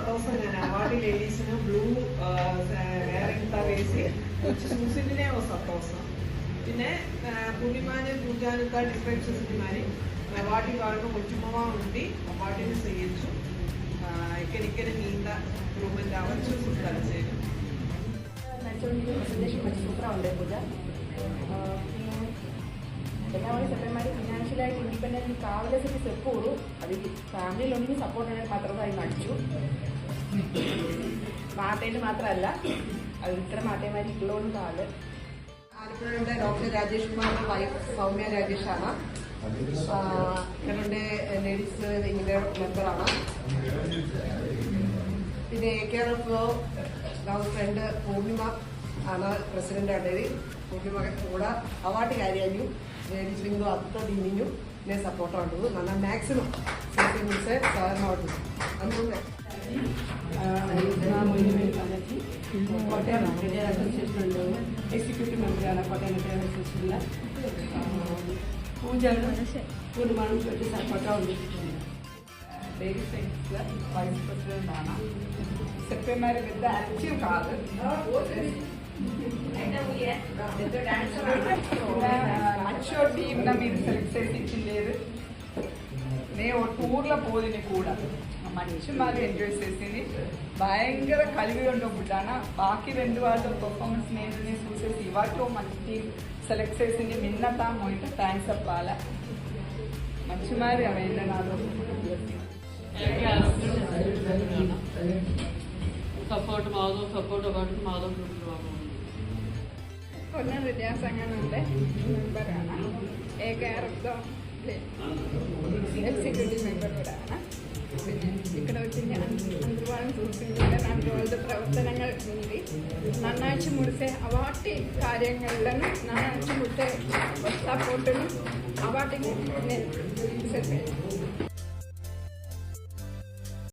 సంతోషంగా award ladies blue వేరే ఇంత వేసి చూసిందినే ఒక సంతోషం പിന്നെ പൂർണിമാനെ പൂജാനുക്കാ ഡിഫറൻസ് సినిమాని అవార్డు వాళ్ళకు కొంచెమా ఉండి అవార్డుని చేయొచ్చు ఇక్కడిక్కడ నీంత ఇంప్రూవ్మెంట్ అవ్వచ్చు చూడాలి చేయడం പ്രസന്റേഷൻ വെച്ച് സൂപ്പറാണ് ഉണ്ട് പൂജ എല്ലാവരും സെപ്പറേറ്റ് ഫിനാൻഷ്യലായിട്ട് ഇൻഡിപെൻഡൻറ്റ് కావలసిన చెప్పుడు అది ఫ్యామిలీలోని సపోర్ట్ అనేది మాత్రమే నడిచు മാട്ടേന് മാത്രമല്ല അത് ഇത്ര മാറ്റേമാരി ഇല്ലോന്നും കാല് ആലപ്പുഴയുടെ ഡോക്ടർ രാജേഷ് കുമാറിന്റെ വൈഫ് സൗമ്യ രാജേഷാണ്. ഇവരുടെ ലേഡീസ് വിങ്ങിന്റെ മെമ്പറാണ്. പിന്നെ AKRF ഫ്രണ്ട് പൂർണിമ ആണ് പ്രസിഡന്റ് ആയിട്ട്. പൂർണിമ കൂടെ അവാർഡ് കാര്യമായും ലേഡീസ് വിങ്ങും അത്ര ടീമിനും ഞാൻ സപ്പോർട്ടുണ്ട്. നല്ല മാക്സിമം സാറിനോട്ട് അതുകൊണ്ട് കോട്ടയം റിട്ടയർ അസോസിയേഷനുണ്ട് എക്സിക്യൂട്ടീവ് മെമ്പറാണ് കോട്ടയം റിട്ടയർ അസോസിയേഷനിലെ പൂജകളും പൂർണ്ണമാനും ഒരു സപ്പോർട്ടുണ്ട്. ലേഡീസ് സയൻസിലെ വൈസ് പ്രസിഡന്റാണ്. സെക്രട്ടറിമാരെ పెద్ద యాక్టివ్ కాదు మచ్చో టీమ్ మీరు సెలెక్ట్ చేసి ఇచ్చిండేది నేను టూర్లో పోదిని కూడా మనుషుమారు ఎంజాయ్ చేసింది భయంకర కలివి ఉండవు బుడ్డాన బాకీ 2 వాళ్ళ పర్ఫార్మెన్స్ నేను చూసేసి ఇవాటిలో మంచి టీం సెలెక్ట్ చేసింది మిన్నత మొయిట థ్యాంక్స్ చెప్పాలి మనుషుమారు అవైనా నాలో support Madhav support award Madhav Kollam വിദ്യാസംഘങ്ങളുടെ മെമ്പറാണ്. AKRF എക്സിക്യൂട്ടീവ് മെമ്പർ കൂടെയാണ്. പിന്നെ ఇక్కడ వచ్చి అందుబాటులో చూసింది నాలుగు പ്രവർത്തനങ്ങൾ ఉంది. നന്നാഴ്ച മുടിച്ച അവാർഡ് കാര്യങ്ങളിലും നന്നാഴ്ച മുട്ട സപ്പോർട്ടിനും അവാർഡിന്